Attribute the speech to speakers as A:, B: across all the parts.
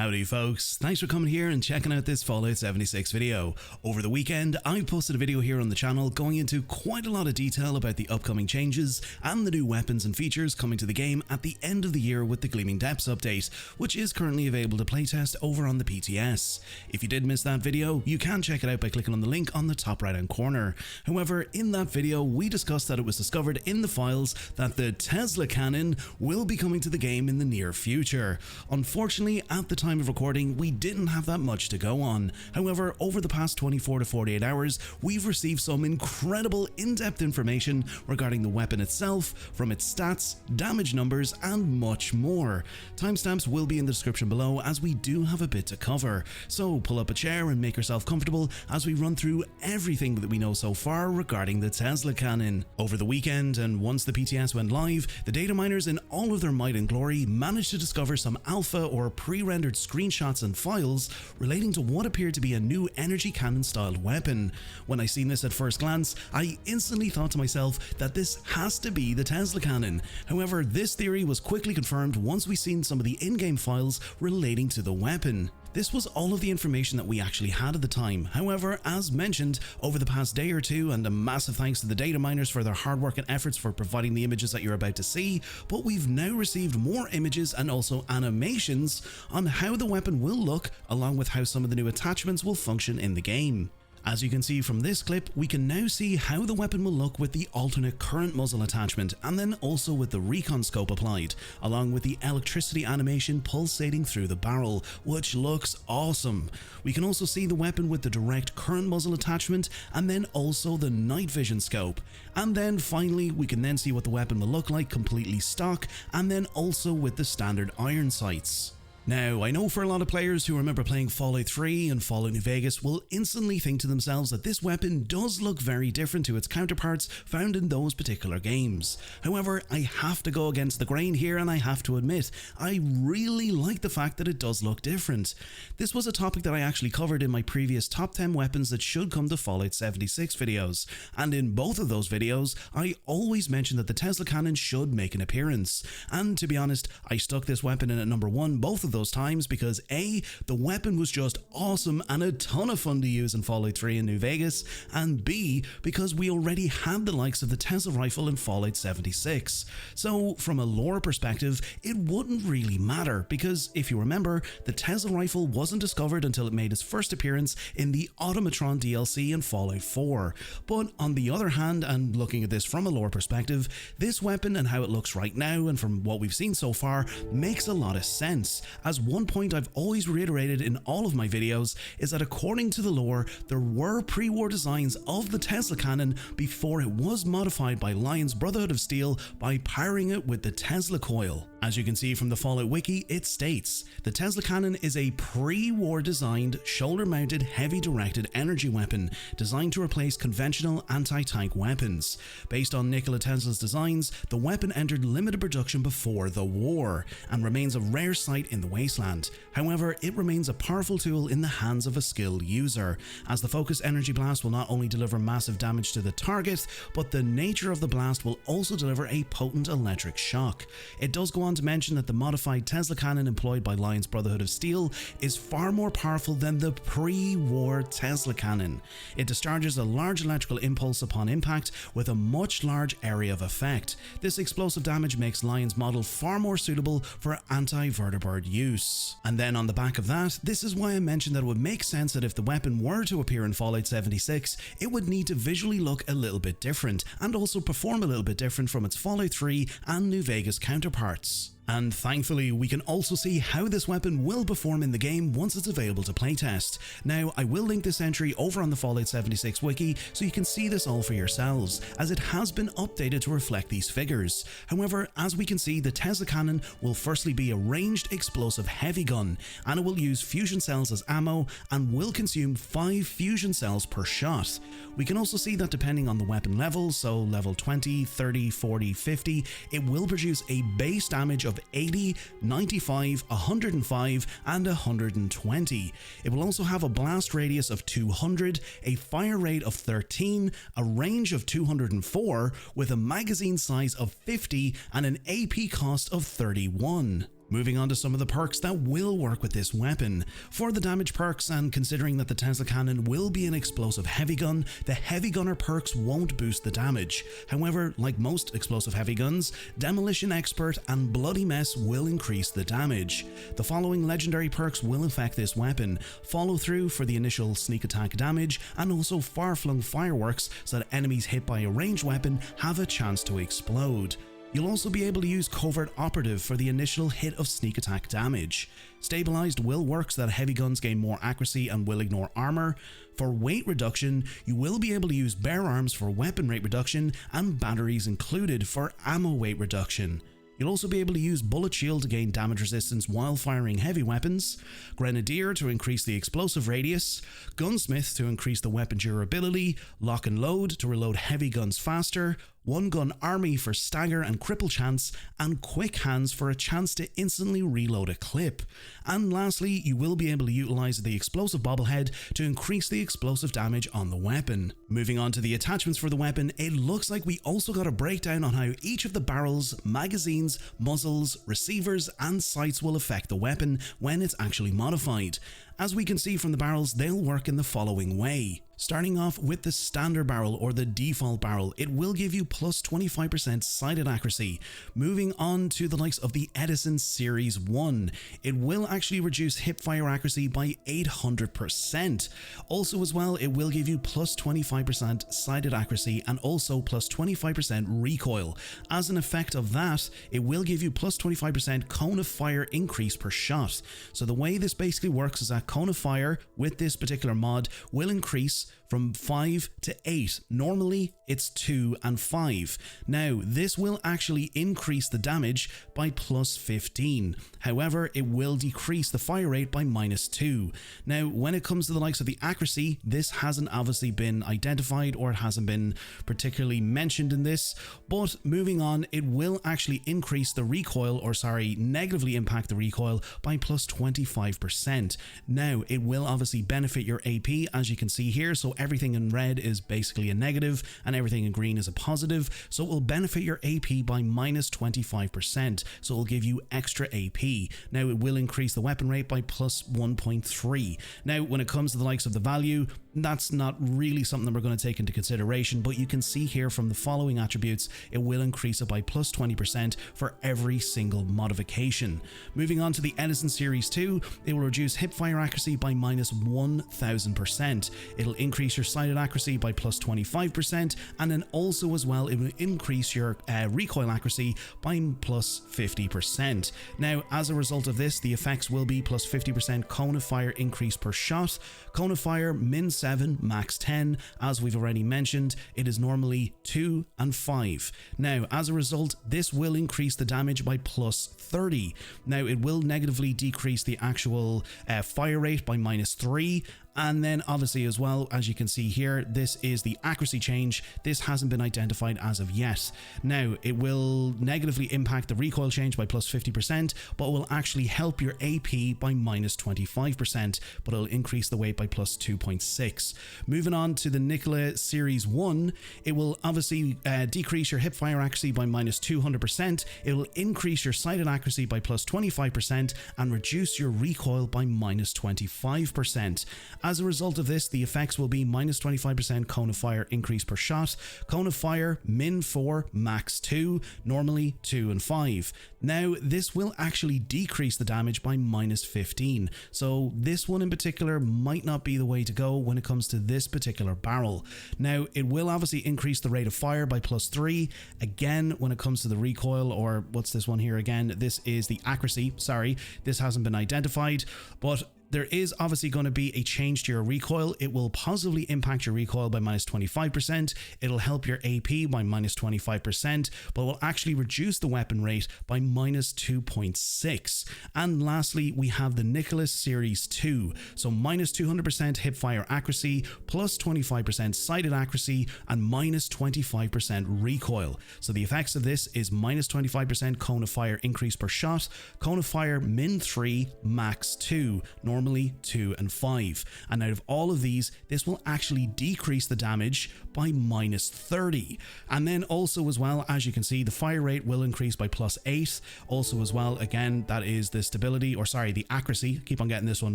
A: Howdy folks, thanks for coming here and checking out this Fallout 76 video. Over the weekend, I posted a video here on the channel going into quite a lot of detail about the upcoming changes and the new weapons and features coming to the game at the end of the year with the Gleaming Depths update, which is currently available to playtest over on the PTS. If you did miss that video, you can check it out by clicking on the link on the top right hand corner. However, in that video, we discussed that it was discovered in the files that the Tesla cannon will be coming to the game in the near future. Unfortunately, at the time of recording, we didn't have that much to go on. However, over the past 24 to 48 hours, we've received some incredible in-depth information regarding the weapon itself, from its stats, damage numbers, and much more. Timestamps will be in the description below as we do have a bit to cover, so pull up a chair and make yourself comfortable as we run through everything that we know so far regarding the Tesla cannon. Over the weekend, and once the PTS went live, the data miners in all of their might and glory managed to discover some alpha or pre-rendered screenshots and files relating to what appeared to be a new energy cannon styled weapon. When I seen this at first glance, I instantly thought to myself that this has to be the Tesla cannon. However, this theory was quickly confirmed once we seen some of the in-game files relating to the weapon. This was all of the information that we actually had at the time. However, as mentioned, over the past day or two, and a massive thanks to the data miners for their hard work and efforts for providing the images that you're about to see, but we've now received more images and also animations on how the weapon will look, along with how some of the new attachments will function in the game. As you can see from this clip, we can now see how the weapon will look with the alternate current muzzle attachment, and then also with the recon scope applied, along with the electricity animation pulsating through the barrel, which looks awesome. We can also see the weapon with the direct current muzzle attachment, and then also the night vision scope. And then finally, we can then see what the weapon will look like completely stock, and then also with the standard iron sights. Now, I know for a lot of players who remember playing Fallout 3 and Fallout New Vegas will instantly think to themselves that this weapon does look very different to its counterparts found in those particular games. However, I have to go against the grain here, and I have to admit, I really like the fact that it does look different. This was a topic that I actually covered in my previous top 10 weapons that should come to Fallout 76 videos, and in both of those videos, I always mentioned that the Tesla cannon should make an appearance. And to be honest, I stuck this weapon in at number 1 both of those times because A, the weapon was just awesome and a ton of fun to use in Fallout 3 and New Vegas, and B, because we already had the likes of the Tesla rifle in Fallout 76. So from a lore perspective, it wouldn't really matter because if you remember, the Tesla rifle wasn't discovered until it made its first appearance in the Automatron DLC in Fallout 4. But on the other hand, and looking at this from a lore perspective, this weapon and how it looks right now and from what we've seen so far makes a lot of sense. As one point I've always reiterated in all of my videos is that according to the lore, there were pre-war designs of the Tesla cannon before it was modified by Lion's Brotherhood of Steel by powering it with the Tesla coil. As you can see from the Fallout wiki, it states, the Tesla cannon is a pre-war designed, shoulder-mounted, heavy-directed energy weapon designed to replace conventional anti-tank weapons. Based on Nikola Tesla's designs, the weapon entered limited production before the war, and remains a rare sight in the wasteland. However, it remains a powerful tool in the hands of a skilled user, as the focused energy blast will not only deliver massive damage to the target, but the nature of the blast will also deliver a potent electric shock. It does go on to mention that the modified Tesla cannon employed by Lion's Brotherhood of Steel is far more powerful than the pre-war Tesla cannon. It discharges a large electrical impulse upon impact with a much large area of effect. This explosive damage makes Lion's model far more suitable for anti-vertibird use. And then on the back of that, this is why I mentioned that it would make sense that if the weapon were to appear in Fallout 76, it would need to visually look a little bit different and also perform a little bit different from its Fallout 3 and New Vegas counterparts. And thankfully, we can also see how this weapon will perform in the game once it's available to playtest. Now, I will link this entry over on the Fallout 76 wiki so you can see this all for yourselves, as it has been updated to reflect these figures. However, as we can see, the Tesla cannon will firstly be a ranged explosive heavy gun, and it will use fusion cells as ammo and will consume 5 fusion cells per shot. We can also see that depending on the weapon level, so level 20, 30, 40, 50, it will produce a base damage of 80, 95, 105, and 120. It will also have a blast radius of 200, a fire rate of 13, a range of 204, with a magazine size of 50 and an AP cost of 31. Moving on to some of the perks that will work with this weapon. For the damage perks, and considering that the Tesla cannon will be an explosive heavy gun, the heavy gunner perks won't boost the damage. However, like most explosive heavy guns, Demolition Expert and Bloody Mess will increase the damage. The following legendary perks will affect this weapon: follow through for the initial sneak attack damage, and also far-flung fireworks so that enemies hit by a ranged weapon have a chance to explode. You'll also be able to use Covert Operative for the initial hit of sneak attack damage. Stabilized will work so that heavy guns gain more accuracy and will ignore armor. For weight reduction, you will be able to use bare arms for weapon rate reduction and batteries included for ammo weight reduction. You'll also be able to use Bullet Shield to gain damage resistance while firing heavy weapons, Grenadier to increase the explosive radius, Gunsmith to increase the weapon durability, Lock and Load to reload heavy guns faster, One Gun Army for stagger and cripple chance, and Quick Hands for a chance to instantly reload a clip. And lastly, you will be able to utilize the explosive Bobblehead to increase the explosive damage on the weapon. Moving on to the attachments for the weapon, it looks like we also got a breakdown on how each of the barrels, magazines, muzzles, receivers, and sights will affect the weapon when it's actually modified. As we can see from the barrels, they'll work in the following way. Starting off with the standard barrel or the default barrel, it will give you plus 25% sighted accuracy. Moving on to the likes of the Edison Series 1, it will actually reduce hipfire accuracy by 800%. Also as well, it will give you plus 25% sighted accuracy and also plus 25% recoil. As an effect of that, it will give you plus 25% cone of fire increase per shot. So the way this basically works is that cone of fire with this particular mod will increase from 5 to 8. Normally it's 2 and 5. Now this will actually increase the damage by plus 15. However, it will decrease the fire rate by -2. Now when it comes to the likes of the accuracy, this hasn't obviously been identified or it hasn't been particularly mentioned in this, but moving on, it will actually increase the recoil, or sorry, negatively impact the recoil by plus 25%. Now it will obviously benefit your AP, as you can see here. So everything in red is basically a negative and everything in green is a positive, so it will benefit your AP by -25%, so it will give you extra AP. Now it will increase the weapon rate by plus 1.3. Now when it comes to the likes of the value, that's not really something that we're going to take into consideration, but you can see here from the following attributes, it will increase it by plus 20% for every single modification. Moving on to the Edison Series 2, it will reduce hipfire accuracy by -1000%. It'll increase your sighted accuracy by plus 25%, and then also as well, it will increase your recoil accuracy by plus 50%. Now, as a result of this, the effects will be plus 50% cone of fire increase per shot, cone of fire min 7, max 10. As we've already mentioned, it is normally 2 and 5. Now, as a result, this will increase the damage by plus 30. Now, it will negatively decrease the actual fire rate by -3. And then obviously as well, as you can see here, this is the accuracy change. This hasn't been identified as of yet. Now, it will negatively impact the recoil change by plus 50%, but will actually help your AP by -25%, but it'll increase the weight by plus 2.6. Moving on to the Nikola Series 1, it will obviously decrease your hipfire accuracy by -200%. It will increase your sighted accuracy by plus 25% and reduce your recoil by -25%. As a result of this, the effects will be -25% cone of fire increase per shot, cone of fire min 4, max 2, normally 2 and 5. Now, this will actually decrease the damage by -15. So this one in particular might not be the way to go when it comes to this particular barrel. Now, it will obviously increase the rate of fire by plus 3. Again, when it comes to the recoil, or what's this one here again? This is the accuracy. Sorry, this hasn't been identified, but there is obviously going to be a change to your recoil. It will positively impact your recoil by -25%. It'll help your AP by -25%, but will actually reduce the weapon rate by -2.6. And lastly, we have the Nikola Series 2. So -200% hipfire accuracy, plus 25% sighted accuracy, and -25% recoil. So the effects of this is -25% cone of fire increase per shot, cone of fire min 3, max 2, normal normally 2 and 5. And out of all of these, this will actually decrease the damage by -30. And then also as well, as you can see, the fire rate will increase by +8. Also as well, again, that is the stability, or sorry, the accuracy. Keep on getting this one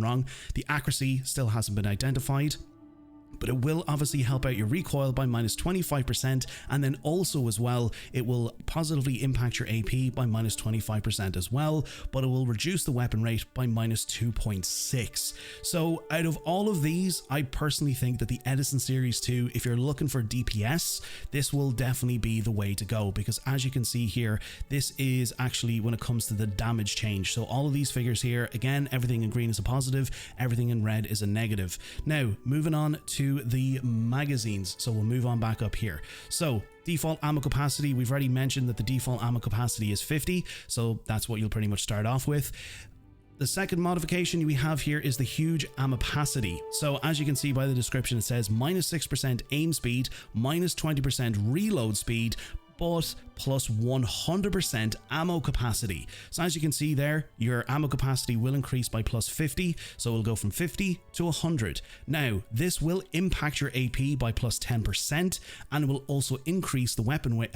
A: wrong. The accuracy still hasn't been identified, but it will obviously help out your recoil by -25%, and then also as well, it will positively impact your AP by -25% as well, but it will reduce the weapon rate by -2.6. So out of all of these, I personally think that the Edison Series 2, if you're looking for DPS, this will definitely be the way to go, because as you can see here, this is actually when it comes to the damage change. So all of these figures here, again, everything in green is a positive, everything in red is a negative. Now, moving on to the magazines. So we'll move on back up here. So default ammo capacity, we've already mentioned that the default ammo capacity is 50. So that's what you'll pretty much start off with. The second modification we have here is the huge amopacity. So as you can see by the description, it says -6% aim speed, -20% reload speed, but plus 100% ammo capacity. So as you can see there, your ammo capacity will increase by +50, so it'll go from 50 to 100. Now, this will impact your AP by +10%, and it will also increase the weapon weight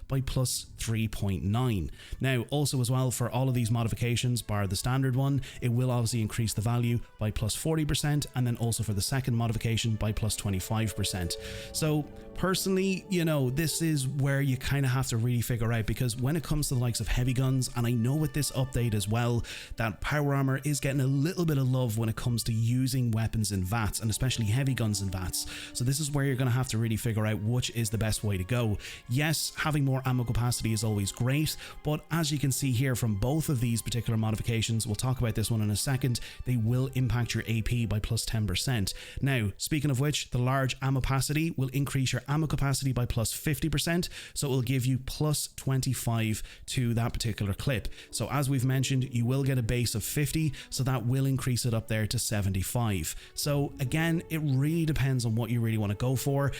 A: by +3.9. Now, also as well, for all of these modifications, bar the standard one, it will obviously increase the value by +40%, and then also for the second modification by +25%. So personally, you know, this is where you kind of have to really figure out, because when it comes to the likes of heavy guns, and I know with this update as well, that power armor is getting a little bit of love when it comes to using weapons in VATs, and especially heavy guns in VATs. So this is where you're going to have to really figure out which is the best way to go. Yes, having more ammo capacity is always great, but as you can see here from both of these particular modifications, we'll talk about this one in a second, they will impact your AP by +10%. Now, speaking of which, the large ammo capacity will increase your ammo capacity by +50%, so it will give you +25 to that particular clip. So as we've mentioned, you will get a base of 50, so that will increase it up there to 75. So again, it really depends on what you really want to go for.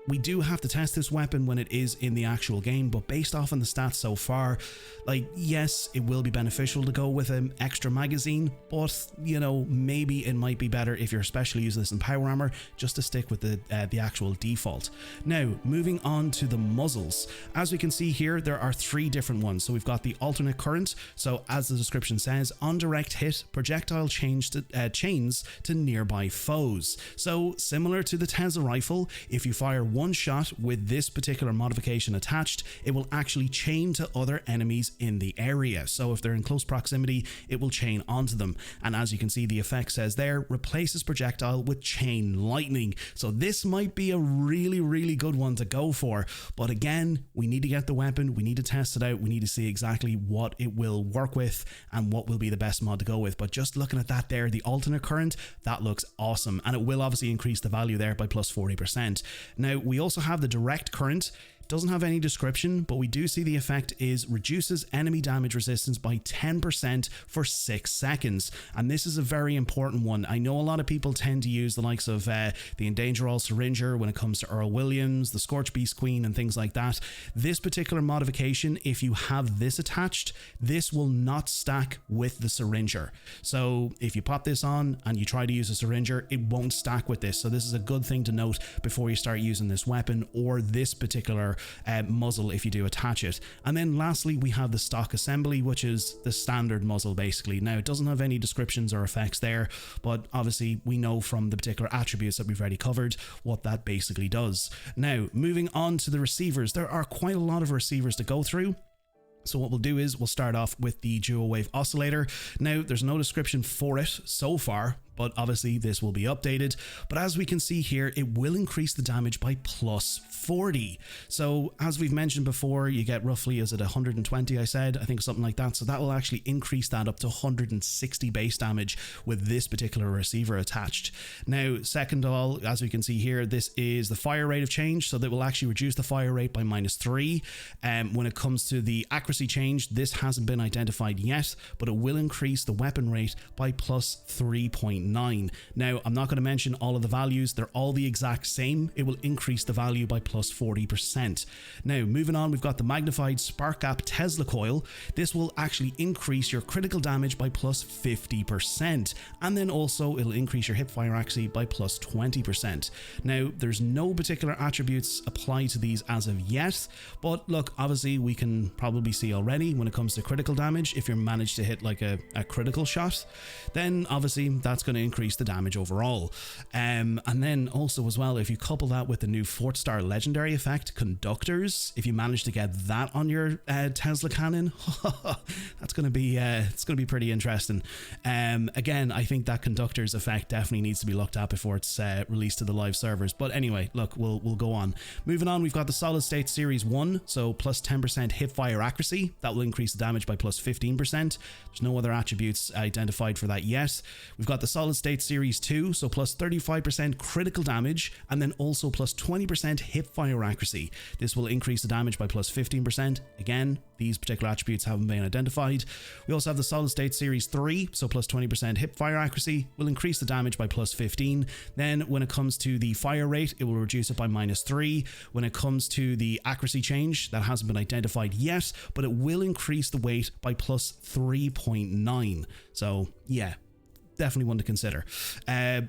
A: We do have to test this weapon when it is in the actual game, but based off on the stats so far, like, yes, it will be beneficial to go with an extra magazine, but, you know, maybe it might be better if you're especially using this in power armor, just to stick with the actual default. Now, moving on to the muzzles. As we can see here, there are 3 different ones. So we've got the alternate current. So as the description says, on direct hit, projectile chains to nearby foes. So similar to the Tesla rifle, if you fire one shot with this particular modification attached, it will actually chain to other enemies in the area. So if they're in close proximity, it will chain onto them. And as you can see, the effect says there, replaces projectile with chain lightning. So this might be a really, really good one to go for. But again, we need to get the weapon, we need to test it out, we need to see exactly what it will work with and what will be the best mod to go with. But just looking at that there, the alternate current, that looks awesome. And it will obviously increase the value there by +40%. Now, we also have the direct current. Doesn't have any description, but we do see the effect is reduces enemy damage resistance by 10% for 6 seconds. And this is a very important one. I know a lot of people tend to use the likes of the Endanger All Syringer when it comes to Earl Williams, the Scorch Beast Queen, and things like that. This particular modification, if you have this attached, this will not stack with the Syringer. So if you pop this on and you try to use a Syringer, it won't stack with this. So this is a good thing to note before you start using this weapon or this particular muzzle if you do attach it. And then lastly, we have the stock assembly, which is the standard muzzle basically. Now, it doesn't have any descriptions or effects there, but obviously we know from the particular attributes that we've already covered what that basically does. Now, moving on to the receivers, there are quite a lot of receivers to go through. So what we'll do is we'll start off with the dual wave oscillator. Now, there's no description for it so far, but obviously this will be updated. But as we can see here, it will increase the damage by +40. So as we've mentioned before, you get roughly, is it 120 I said? I think something like that. So that will actually increase that up to 160 base damage with this particular receiver attached. Now, second of all, as we can see here, this is the fire rate of change. So that will actually reduce the fire rate by -3. When it comes to the accuracy change, this hasn't been identified yet, but it will increase the weapon rate by +3.9. 3.9. Now, I'm not going to mention all of the values. They're all the exact same. It will increase the value by plus 40%. Now, moving on, we've got the magnified Spark Gap Tesla coil. This will actually increase your critical damage by plus 50%. And then also it'll increase your hip fire accuracy by plus 20%. Now, there's no particular attributes applied to these as of yet, but look, obviously we can probably see already when it comes to critical damage, if you manage to hit like a critical shot, then obviously that's going to increase the damage overall. And then also as well, if you couple that with the new 4th-star legendary effect, Conductors, if you manage to get that on your Tesla cannon, that's going to be it's going to be pretty interesting. Again, I think that Conductors effect definitely needs to be looked at before it's released to the live servers. But anyway, look, we'll go on. Moving on, we've got the Solid State Series 1, so plus 10% hip fire accuracy. That will increase the damage by plus 15%. There's no other attributes identified for that yet. We've got the Solid State Series 2, so plus 35% critical damage, and then also plus 20% hip fire accuracy. This will increase the damage by plus 15%. Again, these particular attributes haven't been identified. We also have the Solid State Series 3, so plus 20% hip fire accuracy, will increase the damage by plus 15. Then when it comes to the fire rate, it will reduce it by minus 3. When it comes to the accuracy change, that hasn't been identified yet, but it will increase the weight by plus 3.9. So yeah, definitely one to consider.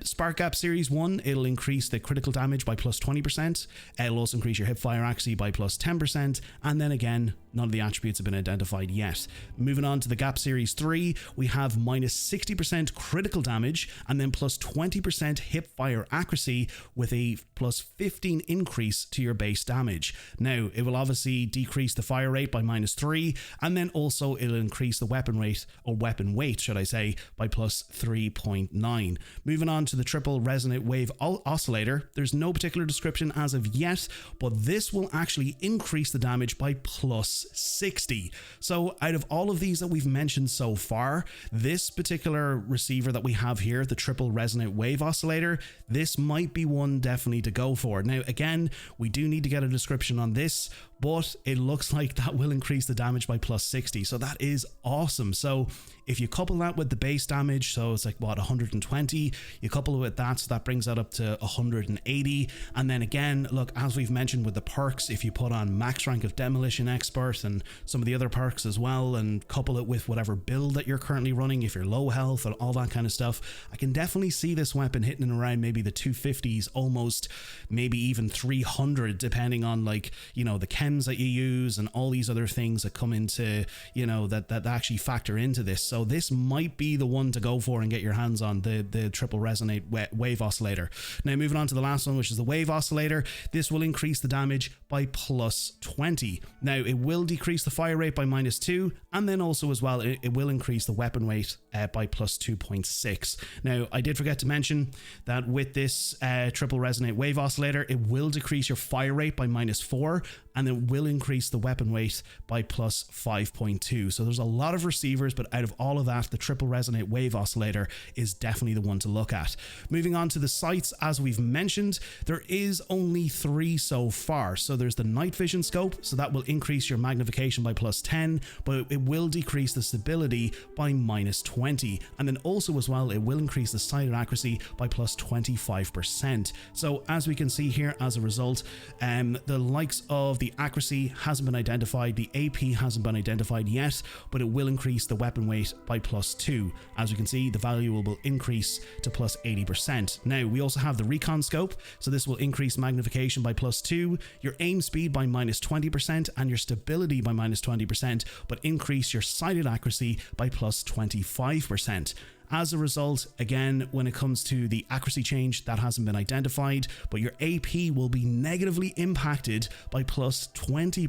A: Spark Gap Series 1, it'll increase the critical damage by plus 20%. It'll also increase your hip fire accuracy by plus 10%. And then again, none of the attributes have been identified yet. Moving on to the Gap Series 3, we have minus 60% critical damage and then plus 20% hip fire accuracy with a plus 15 increase to your base damage. Now, it will obviously decrease the fire rate by minus 3, and then also it'll increase the weapon rate, or weapon weight, should I say, by plus 3.9. Moving on to the Triple Resonant Wave Oscillator, there's no particular description as of yet, but this will actually increase the damage by plus 60. So out of all of these that we've mentioned so far, this particular receiver that we have here, the Triple Resonant Wave Oscillator, this might be one definitely to go for. Now again, we do need to get a description on this, but it looks like that will increase the damage by plus 60. So that is awesome. So if you couple that with the base damage, so it's like what, 120, you couple it with that, so that brings that up to 180. And then again, look, as we've mentioned with the perks, if you put on max rank of Demolition Expert and some of the other perks as well, and couple it with whatever build that you're currently running, if you're low health and all that kind of stuff, I can definitely see this weapon hitting around maybe the 250s, almost maybe even 300, depending on, like, you know, the chems that you use and all these other things that come into, you know, that actually factor into this. So this might be the one to go for and get your hands on, the Triple Resonate Wave Oscillator. Now moving on to the last one, which is the Wave Oscillator. This will increase the damage by plus 20. Now it will decrease the fire rate by minus 2, and then also as well it will increase the weapon weight by plus 2.6. Now I did forget to mention that with this Triple Resonate Wave Oscillator, it will decrease your fire rate by minus 4, and it will increase the weapon weight by plus 5.2. So there's a lot of receivers, but out of all of that, the Triple Resonate Wave Oscillator is definitely the one to look at. Moving on to the sights, as we've mentioned, there is only 3 so far. So there's the night vision scope, so that will increase your magnification by plus 10, but it will decrease the stability by minus 20. And then also as well, it will increase the sighted accuracy by plus 25%. So as we can see here, as a result, the likes of the accuracy hasn't been identified, the AP hasn't been identified yet, but it will increase the weapon weight by plus 2. As you can see, the value will increase to plus 80%. Now, we also have the recon scope, so this will increase magnification by plus 2, your aim speed by minus 20%, and your stability by minus 20%, but increase your sighted accuracy by plus 25%. As a result, again, when it comes to the accuracy change, that hasn't been identified, but your AP will be negatively impacted by plus 20.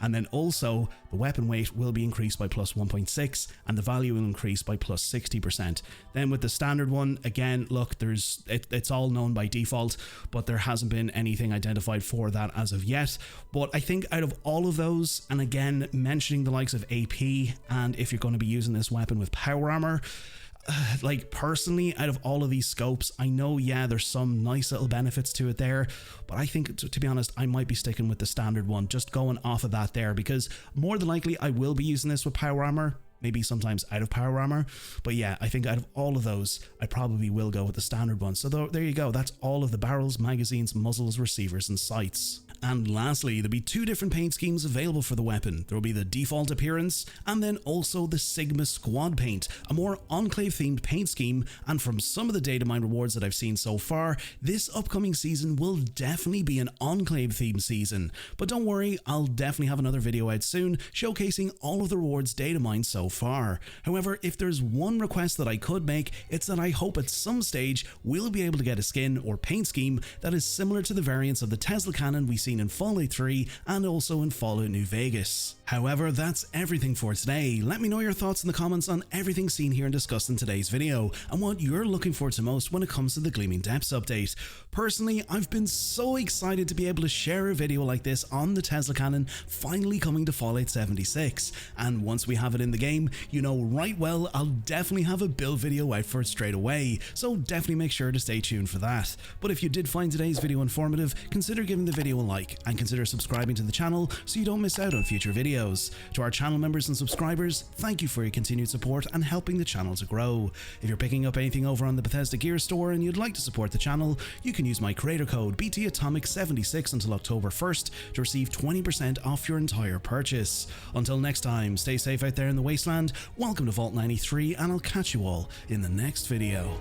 A: And then also the weapon weight will be increased by plus 1.6, and the value will increase by plus 60%. Then with the standard one, again, look, it's all known by default, but there hasn't been anything identified for that as of yet. But I think out of all of those, and again, mentioning the likes of AP, and if you're going to be using this weapon with power armor, like personally, out of all of these scopes, I know, yeah, there's some nice little benefits to it there, but I think, to be honest, I might be sticking with the standard one, just going off of that there, because more than likely I will be using this with power armor. maybe sometimes out of power armor. But yeah, I think out of all of those, I probably will go with the standard one. So there you go. That's all of the barrels, magazines, muzzles, receivers, and sights. And lastly, there'll be 2 different paint schemes available for the weapon. There will be the default appearance and then also the Sigma Squad paint, a more Enclave themed paint scheme. And from some of the data mine rewards that I've seen so far, this upcoming season will definitely be an Enclave themed season. But don't worry, I'll definitely have another video out soon showcasing all of the rewards data mined so far. However, if there's one request that I could make, it's that I hope at some stage we'll be able to get a skin or paint scheme that is similar to the variants of the Tesla cannon we seen in Fallout 3 and also in Fallout New Vegas. However, that's everything for today. Let me know your thoughts in the comments on everything seen here and discussed in today's video, and what you're looking forward to most when it comes to the Gleaming Depths update. Personally, I've been so excited to be able to share a video like this on the Tesla cannon finally coming to Fallout 76, and once we have it in the game, you know right well I'll definitely have a build video out for it straight away, so definitely make sure to stay tuned for that. But if you did find today's video informative, consider giving the video a like and consider subscribing to the channel so you don't miss out on future videos. To our channel members and subscribers, thank you for your continued support and helping the channel to grow. If you're picking up anything over on the Bethesda Gear store and you'd like to support the channel, you can use my creator code BTAtomic76 until October 1st to receive 20% off your entire purchase. Until next time, stay safe out there in the wasteland, welcome to Vault 93, and I'll catch you all in the next video.